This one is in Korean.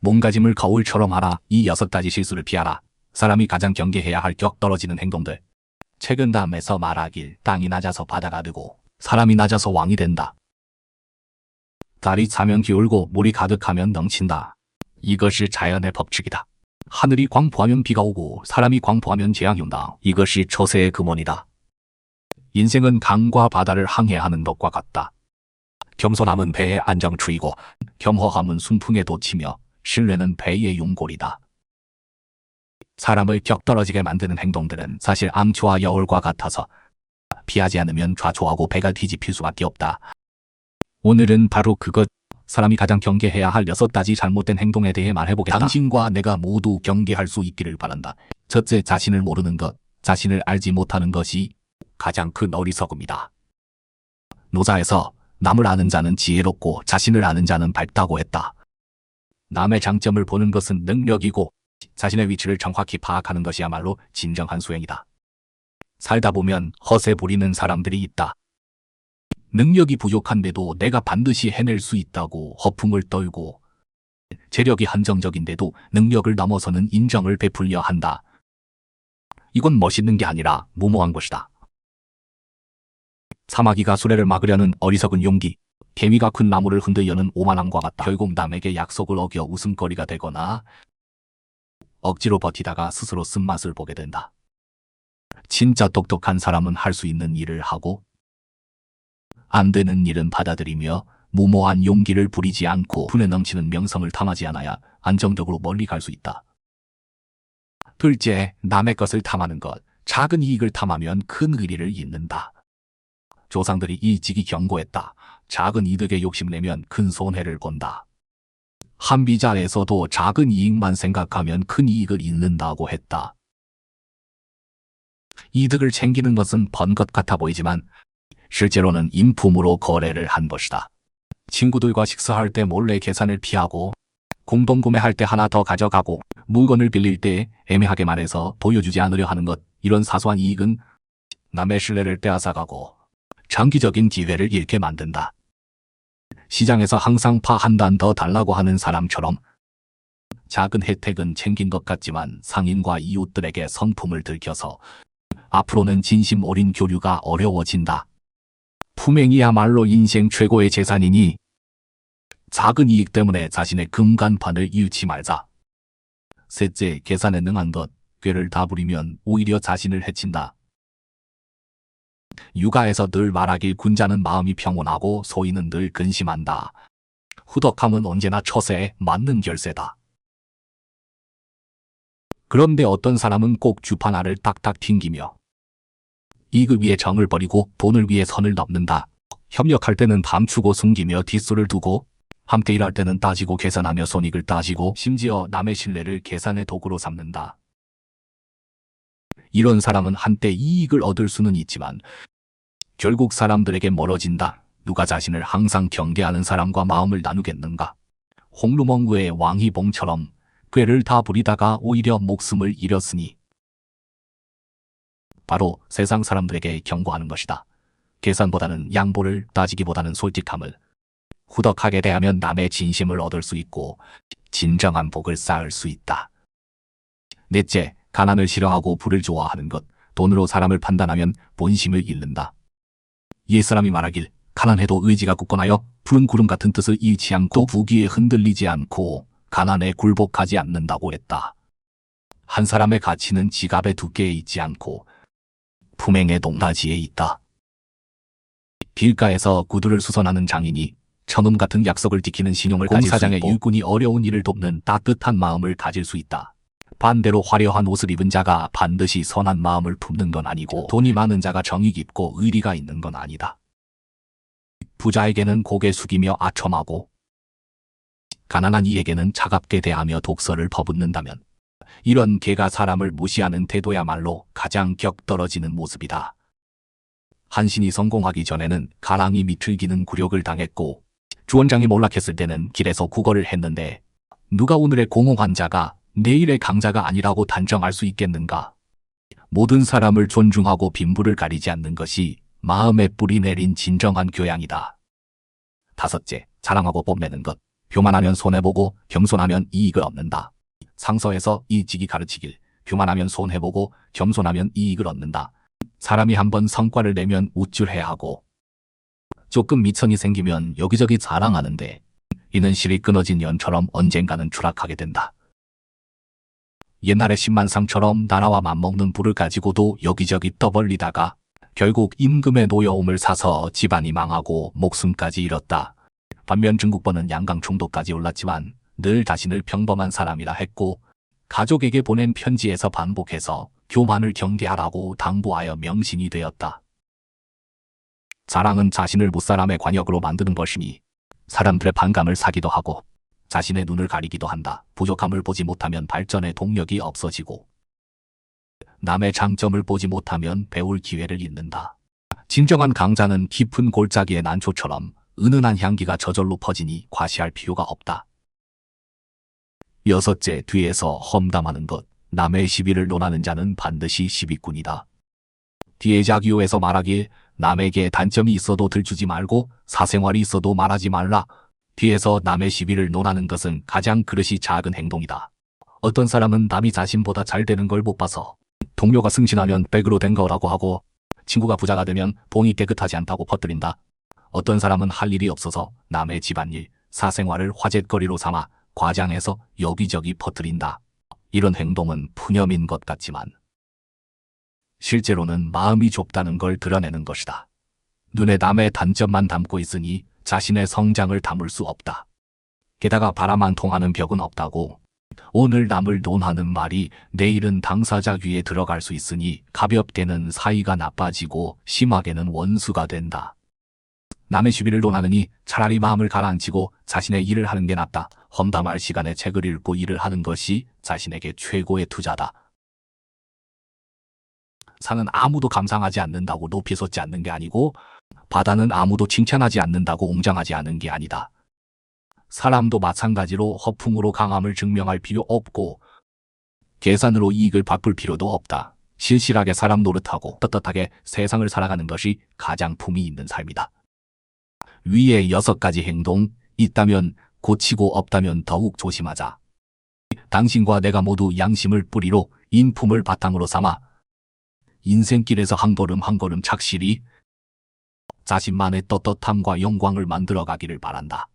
몸가짐을 거울처럼 하라. 이 6가지 실수를 피하라. 사람이 가장 경계해야 할 격 떨어지는 행동들. 책은 담에서 말하길 땅이 낮아서 바다가 되고 사람이 낮아서 왕이 된다. 달이 차면 기울고 물이 가득하면 넘친다. 이것이 자연의 법칙이다. 하늘이 광포하면 비가 오고 사람이 광포하면 재앙이 온다. 이것이 처세의 근원이다. 인생은 강과 바다를 항해하는 것과 같다. 겸손함은 배의 안정추이고 겸허함은 순풍에 돋치며 신뢰는 배의 용골이다. 사람을 격떨어지게 만드는 행동들은 사실 암초와 여울과 같아서 피하지 않으면 좌초하고 배가 뒤집힐 수밖에 없다. 오늘은 바로 그것, 사람이 가장 경계해야 할 6가지 잘못된 행동에 대해 말해보겠다. 당신과 내가 모두 경계할 수 있기를 바란다. 첫째, 자신을 모르는 것, 자신을 알지 못하는 것이 가장 큰 어리석음이다. 노자에서 남을 아는 자는 지혜롭고 자신을 아는 자는 밝다고 했다. 남의 장점을 보는 것은 능력이고 자신의 위치를 정확히 파악하는 것이야말로 진정한 수행이다. 살다 보면 허세 부리는 사람들이 있다. 능력이 부족한데도 내가 반드시 해낼 수 있다고 허풍을 떨고 재력이 한정적인데도 능력을 넘어서는 인정을 베풀려 한다. 이건 멋있는 게 아니라 무모한 것이다. 사마귀가 수레를 막으려는 어리석은 용기, 개미가 큰 나무를 흔들려는 오만함과 같다. 결국 남에게 약속을 어겨 웃음거리가 되거나 억지로 버티다가 스스로 쓴맛을 보게 된다. 진짜 똑똑한 사람은 할 수 있는 일을 하고 안 되는 일은 받아들이며 무모한 용기를 부리지 않고 분에 넘치는 명성을 탐하지 않아야 안정적으로 멀리 갈 수 있다. 둘째, 남의 것을 탐하는 것. 작은 이익을 탐하면 큰 의리를 잃는다. 조상들이 일찍이 경고했다. 작은 이득에 욕심내면 큰 손해를 본다. 한비자에서도 작은 이익만 생각하면 큰 이익을 잃는다고 했다. 이득을 챙기는 것은 번 것 같아 보이지만 실제로는 인품으로 거래를 한 것이다. 친구들과 식사할 때 몰래 계산을 피하고 공동구매할 때 하나 더 가져가고 물건을 빌릴 때 애매하게 말해서 보여주지 않으려 하는 것, 이런 사소한 이익은 남의 신뢰를 빼앗아가고 장기적인 기회를 잃게 만든다. 시장에서 항상 파 한 단 더 달라고 하는 사람처럼 작은 혜택은 챙긴 것 같지만 상인과 이웃들에게 성품을 들켜서 앞으로는 진심 어린 교류가 어려워진다. 품행이야말로 인생 최고의 재산이니 작은 이익 때문에 자신의 금간판을 잃지 말자. 셋째, 계산에 능한 것, 꾀를 다 부리면 오히려 자신을 해친다. 육아에서 늘 말하길 군자는 마음이 평온하고 소인은 늘 근심한다. 후덕함은 언제나 처세에 맞는 결세다. 그런데 어떤 사람은 꼭 주판알을 딱딱 튕기며 이익을 위해 정을 버리고 돈을 위해 선을 넘는다. 협력할 때는 감추고 숨기며 뒷소를 두고 함께 일할 때는 따지고 계산하며 손익을 따지고 심지어 남의 신뢰를 계산의 도구로 삼는다. 이런 사람은 한때 이익을 얻을 수는 있지만 결국 사람들에게 멀어진다. 누가 자신을 항상 경계하는 사람과 마음을 나누겠는가? 홍루멍구의 왕희봉처럼 꾀를 다 부리다가 오히려 목숨을 잃었으니 바로 세상 사람들에게 경고하는 것이다. 계산보다는 양보를, 따지기보다는 솔직함을. 후덕하게 대하면 남의 진심을 얻을 수 있고 진정한 복을 쌓을 수 있다. 넷째, 가난을 싫어하고 부를 좋아하는 것. 돈으로 사람을 판단하면 본심을 잃는다. 옛사람이 말하길 가난해도 의지가 굳건하여 푸른 구름 같은 뜻을 잃지 않고 부귀에 흔들리지 않고 가난에 굴복하지 않는다고 했다. 한 사람의 가치는 지갑의 두께에 있지 않고 품행의 높낮이에 있다. 길가에서 구두를 수선하는 장인이 천음 같은 약속을 지키는 신용을 가질 수 있고 공사장의 일꾼이 어려운 일을 돕는 따뜻한 마음을 가질 수 있다. 반대로 화려한 옷을 입은 자가 반드시 선한 마음을 품는 건 아니고 돈이 많은 자가 정이 깊고 의리가 있는 건 아니다. 부자에게는 고개 숙이며 아첨하고 가난한 이에게는 차갑게 대하며 독서를 퍼붓는다면 이런 개가 사람을 무시하는 태도야말로 가장 격떨어지는 모습이다. 한신이 성공하기 전에는 가랑이 밑을 기는 굴욕을 당했고 주원장이 몰락했을 때는 길에서 구걸을 했는데 누가 오늘의 공허환자가 내일의 강자가 아니라고 단정할 수 있겠는가? 모든 사람을 존중하고 빈부를 가리지 않는 것이 마음에 뿌리 내린 진정한 교양이다. 다섯째, 자랑하고 뽐내는 것. 교만하면 손해보고 겸손하면 이익을 얻는다. 상서에서 이 직이 가르치길 교만하면 손해보고 겸손하면 이익을 얻는다. 사람이 한번 성과를 내면 우쭐해야 하고 조금 미천이 생기면 여기저기 자랑하는데 이는 실이 끊어진 연처럼 언젠가는 추락하게 된다. 옛날의 신만상처럼 나라와 맞먹는 부를 가지고도 여기저기 떠벌리다가 결국 임금의 노여움을 사서 집안이 망하고 목숨까지 잃었다. 반면 증국본은 양강총독까지 올랐지만 늘 자신을 평범한 사람이라 했고 가족에게 보낸 편지에서 반복해서 교만을 경계하라고 당부하여 명신이 되었다. 자랑은 자신을 못사람의 관역으로 만드는 것이니 사람들의 반감을 사기도 하고 자신의 눈을 가리기도 한다. 부족함을 보지 못하면 발전의 동력이 없어지고 남의 장점을 보지 못하면 배울 기회를 잃는다. 진정한 강자는 깊은 골짜기의 난초처럼 은은한 향기가 저절로 퍼지니 과시할 필요가 없다. 여섯째, 뒤에서 험담하는 것. 남의 시비를 논하는 자는 반드시 시비꾼이다. 뒤에 자기요에서 말하길 남에게 단점이 있어도 들추지 말고 사생활이 있어도 말하지 말라. 뒤에서 남의 시비를 논하는 것은 가장 그릇이 작은 행동이다. 어떤 사람은 남이 자신보다 잘 되는 걸 못 봐서 동료가 승진하면 백으로 된 거라고 하고 친구가 부자가 되면 봉이 깨끗하지 않다고 퍼뜨린다. 어떤 사람은 할 일이 없어서 남의 집안일, 사생활을 화제거리로 삼아 과장해서 여기저기 퍼뜨린다. 이런 행동은 푸념인 것 같지만 실제로는 마음이 좁다는 걸 드러내는 것이다. 눈에 남의 단점만 담고 있으니 자신의 성장을 담을 수 없다. 게다가 바람 안 통하는 벽은 없다고 오늘 남을 논하는 말이 내일은 당사자 귀에 들어갈 수 있으니 가볍게는 사이가 나빠지고 심하게는 원수가 된다. 남의 시비를 논하느니 차라리 마음을 가라앉히고 자신의 일을 하는 게 낫다. 험담할 시간에 책을 읽고 일을 하는 것이 자신에게 최고의 투자다. 산은 아무도 감상하지 않는다고 높이 솟지 않는 게 아니고 바다는 아무도 칭찬하지 않는다고 웅장하지 않은 게 아니다. 사람도 마찬가지로 허풍으로 강함을 증명할 필요 없고 계산으로 이익을 바꿀 필요도 없다. 실실하게 사람 노릇하고 떳떳하게 세상을 살아가는 것이 가장 품위 있는 삶이다. 위에 6가지 행동 있다면 고치고 없다면 더욱 조심하자. 당신과 내가 모두 양심을 뿌리로 인품을 바탕으로 삼아 인생길에서 한 걸음 한 걸음 착실히 자신만의 떳떳함과 영광을 만들어 가기를 바란다.